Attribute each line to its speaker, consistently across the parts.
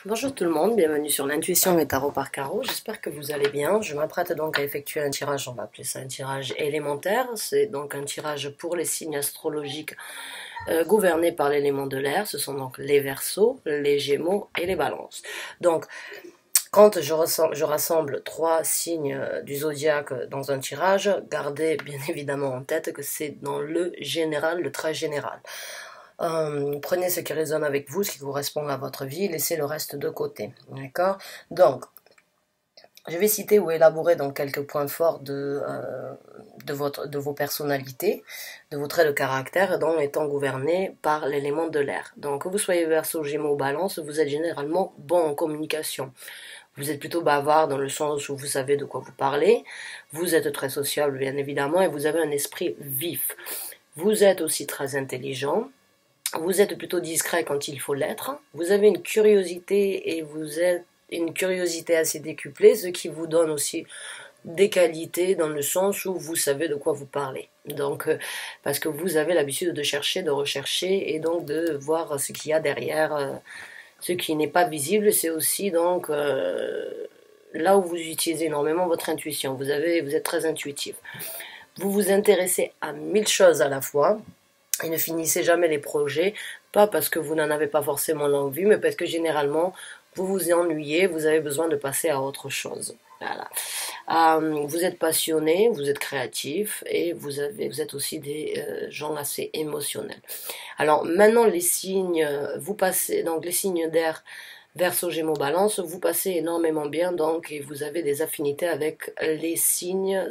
Speaker 1: Bonjour tout le monde, bienvenue sur l'intuition et tarot par carreau, j'espère que vous allez bien. Je m'apprête donc à effectuer un tirage, on va appeler ça un tirage élémentaire, c'est donc un tirage pour les signes astrologiques gouvernés par l'élément de l'air, ce sont donc les Verseaux, les Gémeaux et les Balances. Donc, quand je rassemble 3 signes du zodiaque dans un tirage, gardez bien évidemment en tête que c'est dans le général, le trait général. Prenez ce qui résonne avec vous, ce qui correspond à votre vie, laissez le reste de côté. D'accord? Donc, je vais citer ou élaborer donc quelques points forts de vos personnalités, de vos traits de caractère, dont étant gouvernés par l'élément de l'air. Donc, que vous soyez Verseau, Gémeaux ou Balance, vous êtes généralement bon en communication. Vous êtes plutôt bavard dans le sens où vous savez de quoi vous parlez. Vous êtes très sociable, bien évidemment, et vous avez un esprit vif. Vous êtes aussi très intelligent. Vous êtes plutôt discret quand il faut l'être. Vous avez une curiosité et vous êtes une curiosité assez décuplée, ce qui vous donne aussi des qualités dans le sens où vous savez de quoi vous parlez. Donc, parce que vous avez l'habitude de chercher, de rechercher et donc de voir ce qu'il y a derrière. Ce qui n'est pas visible, c'est aussi donc là où vous utilisez énormément votre intuition. Vous êtes très intuitif. Vous vous intéressez à 1000 choses à la fois et ne finissez jamais les projets, pas parce que vous n'en avez pas forcément l'envie, mais parce que généralement vous vous ennuyez, vous avez besoin de passer à autre chose. Voilà. Vous êtes passionné, vous êtes créatif et vous êtes aussi des gens assez émotionnels. Alors maintenant les signes, vous passez donc les signes d'air, Verseau, Gémeaux, Balance, vous passez énormément bien donc et vous avez des affinités avec les signes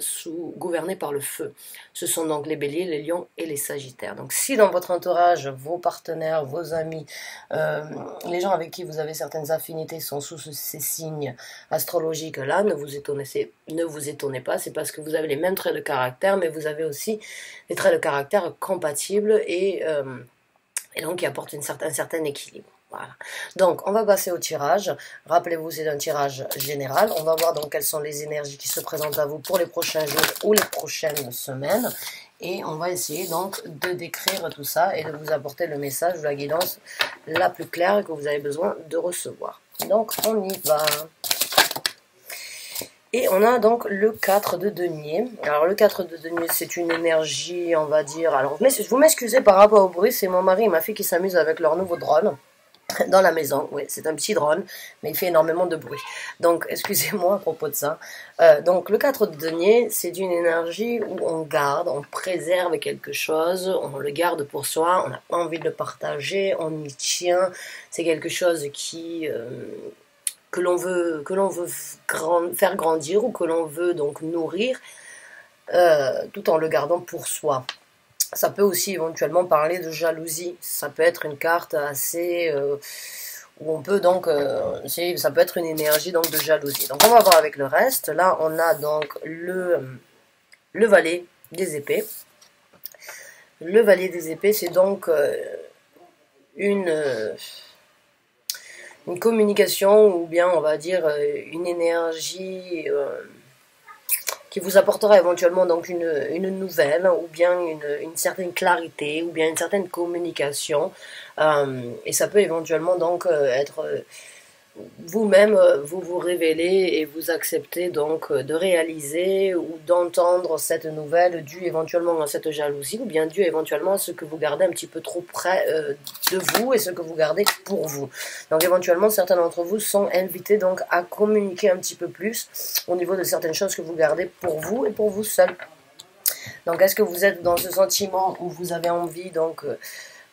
Speaker 1: gouvernés par le feu. Ce sont donc les Béliers, les Lions et les Sagittaires. Donc si dans votre entourage, vos partenaires, vos amis, les gens avec qui vous avez certaines affinités sont sous ces signes astrologiques-là, ne vous étonnez pas, c'est parce que vous avez les mêmes traits de caractère, mais vous avez aussi des traits de caractère compatibles et donc qui apportent un certain équilibre. Voilà. Donc, on va passer au tirage. Rappelez-vous, c'est un tirage général. On va voir donc quelles sont les énergies qui se présentent à vous pour les prochains jours ou les prochaines semaines. Et on va essayer donc de décrire tout ça et de vous apporter le message ou la guidance la plus claire que vous avez besoin de recevoir. Donc, on y va. Et on a donc le 4 de denier. Alors le 4 de denier, c'est une énergie, on va dire... Alors vous m'excusez par rapport au bruit, c'est mon mari et ma fille qui s'amusent avec leur nouveau drone dans la maison. Oui, c'est un petit drone, mais il fait énormément de bruit. Donc excusez-moi à propos de ça. Donc le 4 de denier, c'est une énergie où on garde, on préserve quelque chose, on le garde pour soi, on n'a pas envie de le partager, on y tient. C'est quelque chose que l'on veut faire grandir ou que l'on veut donc nourrir tout en le gardant pour soi. Ça peut aussi éventuellement parler de jalousie. Ça peut être une carte assez... où on peut donc... ça peut être une énergie donc de jalousie. Donc on va voir avec le reste. Là on a donc le valet des épées. Le valet des épées, c'est donc une communication ou bien on va dire une énergie qui vous apportera éventuellement donc une nouvelle ou bien une certaine clarité ou bien une certaine communication et ça peut éventuellement donc être vous-même vous vous révélez et vous acceptez donc de réaliser ou d'entendre cette nouvelle due éventuellement à cette jalousie ou bien due éventuellement à ce que vous gardez un petit peu trop près de vous et ce que vous gardez pour vous. Donc éventuellement certains d'entre vous sont invités donc à communiquer un petit peu plus au niveau de certaines choses que vous gardez pour vous et pour vous seul. Donc est-ce que vous êtes dans ce sentiment où vous avez envie donc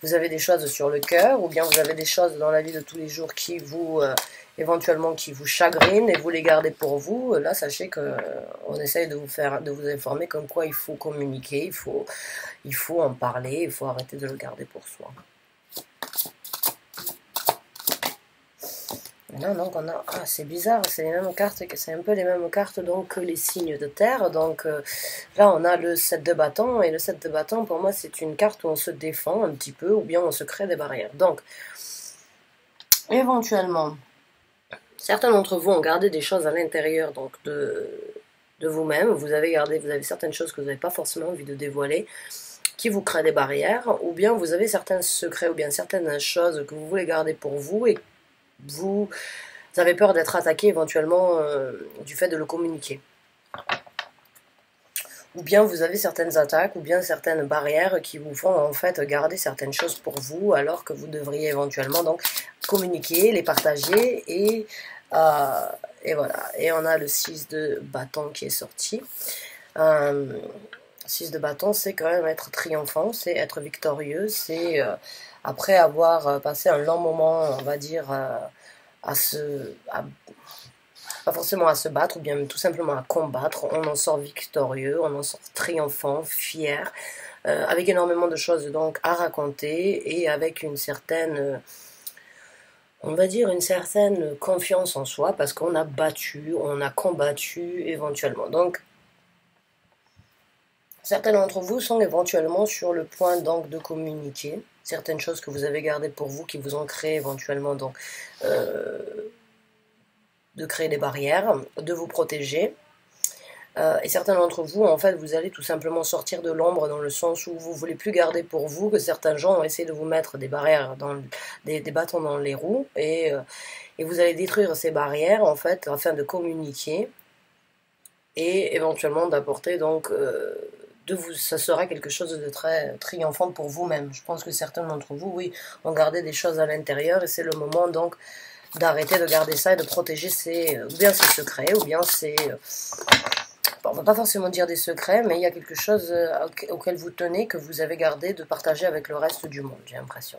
Speaker 1: vous avez des choses sur le cœur ou bien vous avez des choses dans la vie de tous les jours qui vous éventuellement qui vous chagrinent et vous les gardez pour vous. Là sachez que on essaye de vous informer comme quoi il faut communiquer, il faut en parler, il faut arrêter de le garder pour soi. Là, donc on a, c'est bizarre, c'est les mêmes cartes, c'est un peu les mêmes cartes donc que les signes de terre. Donc là on a le 7 de bâton et le 7 de bâton pour moi c'est une carte où on se défend un petit peu ou bien on se crée des barrières. Donc éventuellement certains d'entre vous ont gardé des choses à l'intérieur donc de vous-même. Vous avez certaines choses que vous n'avez pas forcément envie de dévoiler, qui vous créent des barrières, ou bien vous avez certains secrets ou bien certaines choses que vous voulez garder pour vous et vous avez peur d'être attaqué éventuellement du fait de le communiquer. Ou bien vous avez certaines attaques, ou bien certaines barrières qui vous font en fait garder certaines choses pour vous, alors que vous devriez éventuellement donc communiquer, les partager, et voilà. Et on a le 6 de bâton qui est sorti. 6 de bâton, c'est quand même être triomphant, c'est être victorieux, c'est après avoir passé un long moment, on va dire, pas forcément à se battre, ou bien tout simplement à combattre, on en sort victorieux, on en sort triomphant, fier, avec énormément de choses donc à raconter, et avec une certaine, on va dire une certaine confiance en soi, parce qu'on a battu, on a combattu éventuellement. Donc, certains d'entre vous sont éventuellement sur le point donc de communiquer certaines choses que vous avez gardées pour vous, qui vous ont créé éventuellement donc de créer des barrières, de vous protéger. Et certains d'entre vous, en fait, vous allez tout simplement sortir de l'ombre, dans le sens où vous ne voulez plus garder pour vous, que certains gens ont essayé de vous mettre des barrières, des bâtons dans les roues, et vous allez détruire ces barrières, en fait, afin de communiquer, et éventuellement d'apporter donc ça sera quelque chose de très triomphant pour vous-même. Je pense que certains d'entre vous, oui, ont gardé des choses à l'intérieur, et c'est le moment donc d'arrêter de garder ça et de protéger ou bien ses secrets, ou bien on ne va pas forcément dire des secrets, mais il y a quelque chose auquel vous tenez, que vous avez gardé de partager avec le reste du monde, j'ai l'impression.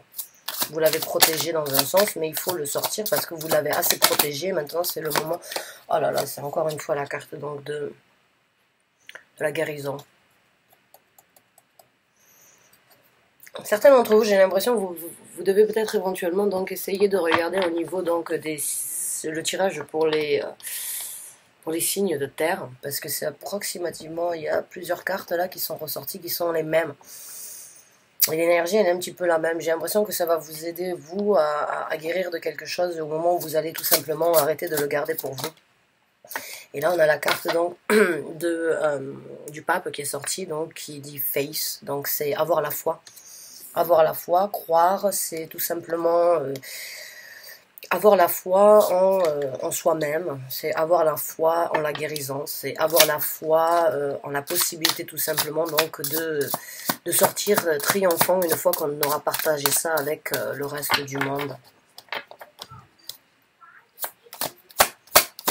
Speaker 1: Vous l'avez protégé dans un sens, mais il faut le sortir parce que vous l'avez assez protégé. Maintenant, c'est le moment. Oh là là, c'est encore une fois la carte donc de la guérison. Certains d'entre vous, j'ai l'impression que vous devez peut-être éventuellement donc essayer de regarder au niveau donc le tirage pour les signes de terre, parce que c'est approximativement, il y a plusieurs cartes là qui sont ressorties, qui sont les mêmes. Et l'énergie, elle est un petit peu la même. J'ai l'impression que ça va vous aider, vous, à guérir de quelque chose au moment où vous allez tout simplement arrêter de le garder pour vous. Et là, on a la carte donc du pape qui est sortie, donc qui dit face, donc c'est avoir la foi. Avoir la foi, croire, c'est tout simplement avoir la foi en soi-même, c'est avoir la foi en la guérison, c'est avoir la foi en la possibilité tout simplement donc de sortir triomphant une fois qu'on aura partagé ça avec le reste du monde.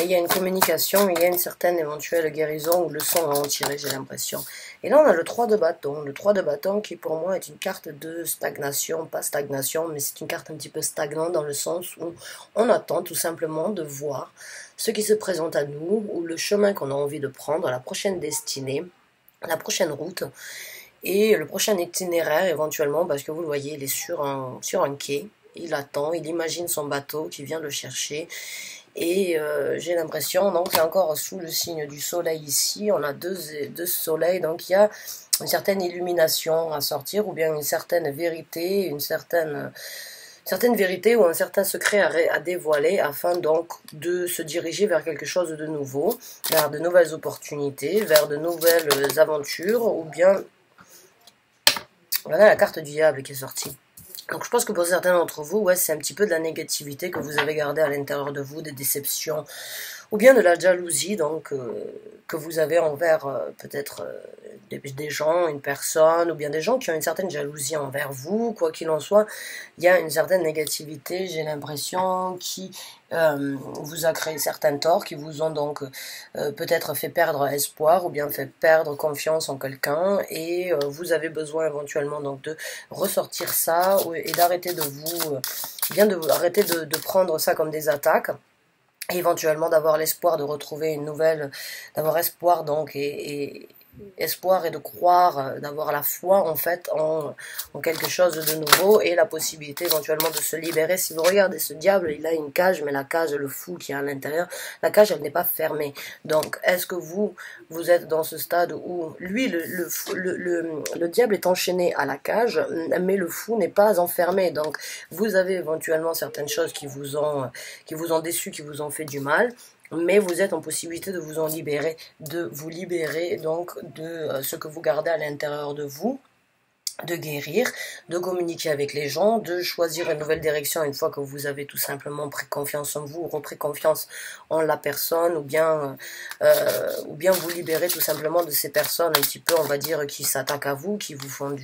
Speaker 1: Et il y a une communication, il y a une certaine éventuelle guérison ou leçon à en tirer, j'ai l'impression. Et là, on a le 3 de bâton. Le 3 de bâton qui, pour moi, est une carte de stagnation. Pas stagnation, mais c'est une carte un petit peu stagnante dans le sens où on attend tout simplement de voir ce qui se présente à nous, ou le chemin qu'on a envie de prendre, la prochaine destinée, la prochaine route, et le prochain itinéraire éventuellement, parce que vous le voyez, il est sur un quai. Il attend, il imagine son bateau qui vient le chercher. Et j'ai l'impression, donc c'est encore sous le signe du soleil ici, on a deux soleils, donc il y a une certaine illumination à sortir, ou bien une certaine vérité, une certaine vérité ou un certain secret à dévoiler, afin donc de se diriger vers quelque chose de nouveau, vers de nouvelles opportunités, vers de nouvelles aventures, ou bien voilà la carte du diable qui est sortie. Donc je pense que pour certains d'entre vous, ouais, c'est un petit peu de la négativité que vous avez gardée à l'intérieur de vous, des déceptions, ou bien de la jalousie donc que vous avez envers peut-être des gens, une personne, ou bien des gens qui ont une certaine jalousie envers vous. Quoi qu'il en soit, il y a une certaine négativité, j'ai l'impression, qui vous a créé certains torts, qui vous ont donc peut-être fait perdre espoir, ou bien fait perdre confiance en quelqu'un, et vous avez besoin éventuellement donc de ressortir ça, et d'arrêter arrêter de prendre ça comme des attaques, et éventuellement d'avoir l'espoir de retrouver une nouvelle, d'avoir espoir donc, espoir et de croire, d'avoir la foi en fait en quelque chose de nouveau, et la possibilité éventuellement de se libérer. Si vous regardez ce diable, il a une cage, mais la cage, le fou qui est à l'intérieur, la cage elle n'est pas fermée. Donc est-ce que vous êtes dans ce stade où lui, le diable est enchaîné à la cage, mais le fou n'est pas enfermé. Donc vous avez éventuellement certaines choses qui vous ont déçu, qui vous ont fait du mal, mais vous êtes en possibilité de vous libérer donc de ce que vous gardez à l'intérieur de vous, de guérir, de communiquer avec les gens, de choisir une nouvelle direction une fois que vous avez tout simplement pris confiance en vous, repris confiance en la personne, ou bien vous libérer tout simplement de ces personnes un petit peu, on va dire, qui s'attaquent à vous, qui vous font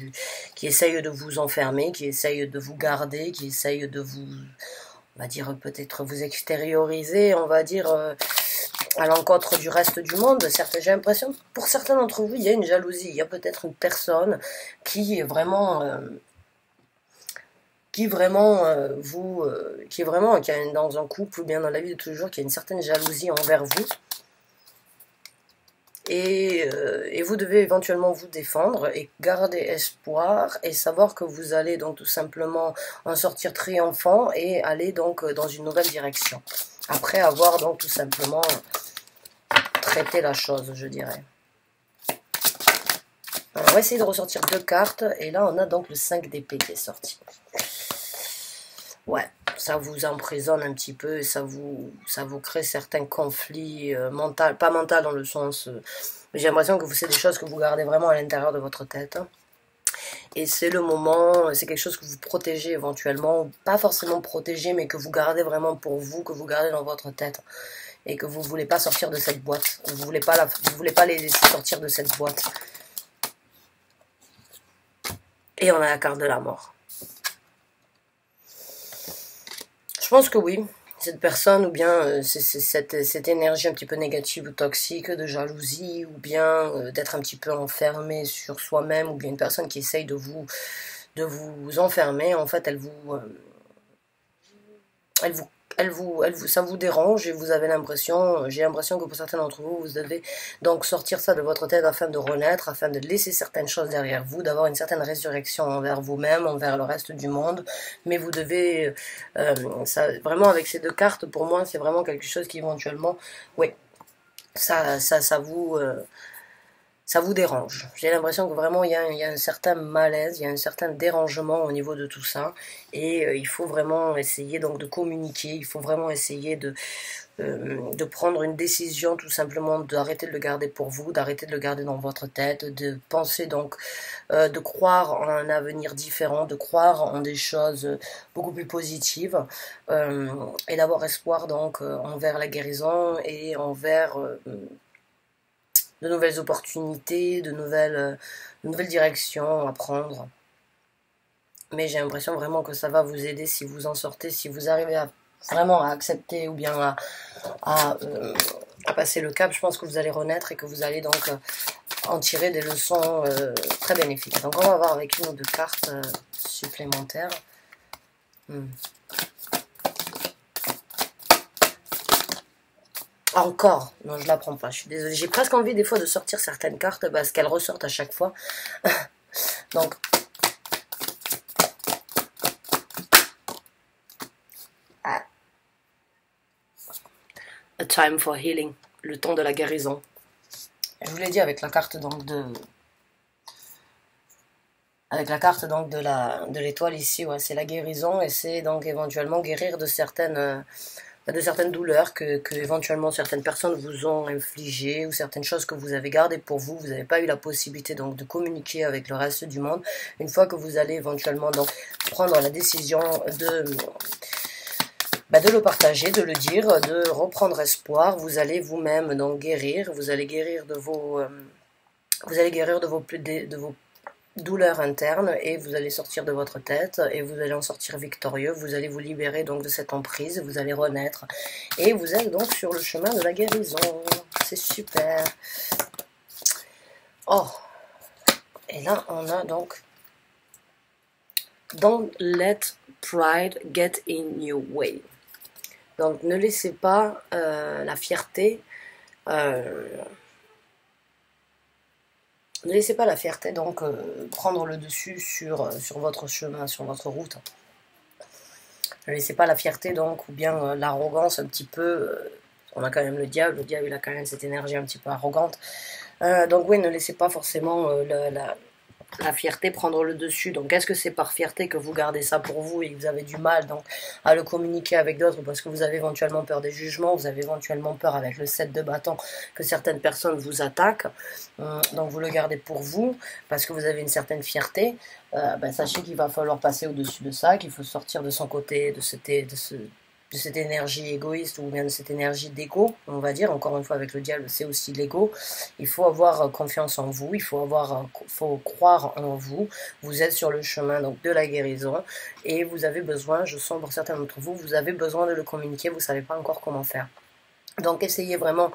Speaker 1: qui essayent de vous enfermer, qui essayent de vous garder, qui essayent de vous, on va dire, peut-être vous extérioriser, on va dire, à l'encontre du reste du monde. Certes, j'ai l'impression, pour certains d'entre vous, il y a une jalousie, il y a peut-être une personne qui est vraiment, qui est vraiment dans un couple ou bien dans la vie de tous les jours, qui a une certaine jalousie envers vous. Et vous devez éventuellement vous défendre et garder espoir et savoir que vous allez donc tout simplement en sortir triomphant et aller donc dans une nouvelle direction. Après avoir donc tout simplement traité la chose, je dirais. Alors, on va essayer de ressortir 2 cartes et là on a donc le 5 d'épée qui est sorti. Ouais, ça vous emprisonne un petit peu et ça vous crée certains conflits mentaux, pas mental dans le sens... j'ai l'impression que c'est des choses que vous gardez vraiment à l'intérieur de votre tête. Et c'est le moment, c'est quelque chose que vous protégez éventuellement, pas forcément protégé, mais que vous gardez vraiment pour vous, que vous gardez dans votre tête. Et que vous ne voulez pas sortir de cette boîte. Vous voulez pas les laisser sortir de cette boîte. Et on a la carte de la mort. Je pense que oui, cette personne, ou bien cette énergie un petit peu négative ou toxique, de jalousie, ou bien d'être un petit peu enfermé sur soi-même, ou bien une personne qui essaye de vous enfermer, en fait, ça vous dérange et vous avez j'ai l'impression que pour certains d'entre vous, vous devez donc sortir ça de votre tête afin de renaître, afin de laisser certaines choses derrière vous, d'avoir une certaine résurrection envers vous-même, envers le reste du monde. Mais vous devez, vraiment avec ces 2 cartes, pour moi, c'est vraiment quelque chose qui éventuellement, oui, ça vous dérange. J'ai l'impression que vraiment il y a un certain malaise, il y a un certain dérangement au niveau de tout ça. Et il faut vraiment essayer donc de communiquer, il faut vraiment essayer de prendre une décision tout simplement, d'arrêter de le garder pour vous, d'arrêter de le garder dans votre tête, de penser donc, de croire en un avenir différent, de croire en des choses beaucoup plus positives et d'avoir espoir donc envers la guérison et envers... de nouvelles opportunités, de nouvelles directions à prendre. Mais j'ai l'impression vraiment que ça va vous aider si vous en sortez, si vous arrivez vraiment à accepter ou bien à passer le cap. Je pense que vous allez renaître et que vous allez donc en tirer des leçons très bénéfiques. Donc on va voir avec 1 ou 2 cartes supplémentaires. Encore, non, je la prends pas, je suis désolée. J'ai presque envie des fois de sortir certaines cartes parce qu'elles ressortent à chaque fois. Donc, A time for healing, le temps de la guérison. Je vous l'ai dit avec la carte donc de l'étoile ici, ouais, c'est la guérison et c'est donc éventuellement guérir de certaines douleurs que éventuellement certaines personnes vous ont infligées ou certaines choses que vous avez gardées pour vous. Vous n'avez pas eu la possibilité donc de communiquer avec le reste du monde. Une fois que vous allez éventuellement donc prendre la décision de le partager, de le dire, de reprendre espoir, vous allez vous-même donc guérir. Vous allez guérir de vos douleurs internes et vous allez sortir de votre tête et vous allez en sortir victorieux. Vous allez vous libérer donc de cette emprise, vous allez renaître et vous êtes donc sur le chemin de la guérison. C'est super. Oh, et là on a donc Don't let pride get in your way. Donc ne laissez pas la fierté ne laissez pas la fierté donc prendre le dessus sur votre chemin, sur votre route. Ne laissez pas la fierté donc ou bien l'arrogance un petit peu. On a quand même le diable il a quand même cette énergie un petit peu arrogante. Donc oui, ne laissez pas forcément la fierté prendre le dessus. Donc est-ce que c'est par fierté que vous gardez ça pour vous et que vous avez du mal donc à le communiquer avec d'autres parce que vous avez éventuellement peur des jugements, vous avez éventuellement peur avec le 7 de bâton que certaines personnes vous attaquent, donc vous le gardez pour vous parce que vous avez une certaine fierté, ben, sachez qu'il va falloir passer au-dessus de ça, qu'il faut sortir de son côté, de cette énergie égoïste ou bien de cette énergie d'ego, on va dire. Encore une fois, avec le diable, c'est aussi l'ego. Il faut avoir confiance en vous, faut croire en vous. Vous êtes sur le chemin donc de la guérison et vous avez besoin, je sens pour certains d'entre vous, vous avez besoin de le communiquer, vous ne savez pas encore comment faire. Donc essayez vraiment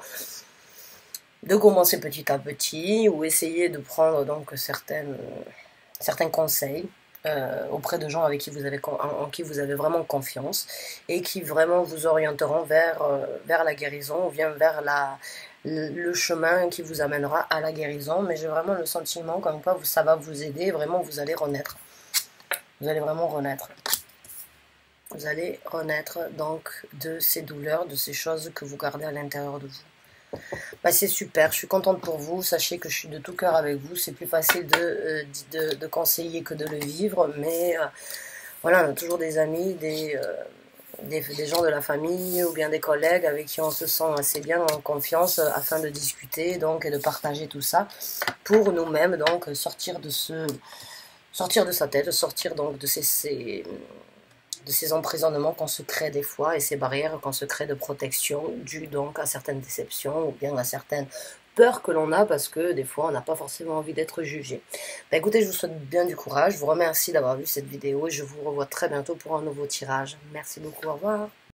Speaker 1: de commencer petit à petit ou essayez de prendre donc certains conseils auprès de gens avec qui en qui vous avez vraiment confiance et qui vraiment vous orienteront vers la guérison ou bien vers le chemin qui vous amènera à la guérison. Mais j'ai vraiment le sentiment comme quoi ça va vous aider, vraiment vous allez renaître. Vous allez vraiment renaître. Vous allez renaître donc de ces douleurs, de ces choses que vous gardez à l'intérieur de vous. Bah, c'est super, je suis contente pour vous, sachez que je suis de tout cœur avec vous, c'est plus facile de conseiller que de le vivre, mais voilà, on a toujours des amis, des gens de la famille ou bien des collègues avec qui on se sent assez bien en confiance afin de discuter donc et de partager tout ça pour nous-mêmes, donc sortir de sa tête, sortir donc de ces emprisonnements qu'on se crée des fois et ces barrières qu'on se crée de protection dues donc à certaines déceptions ou bien à certaines peurs que l'on a parce que des fois on n'a pas forcément envie d'être jugé. Bah, écoutez, je vous souhaite bien du courage, je vous remercie d'avoir vu cette vidéo et je vous revois très bientôt pour un nouveau tirage. Merci beaucoup, au revoir.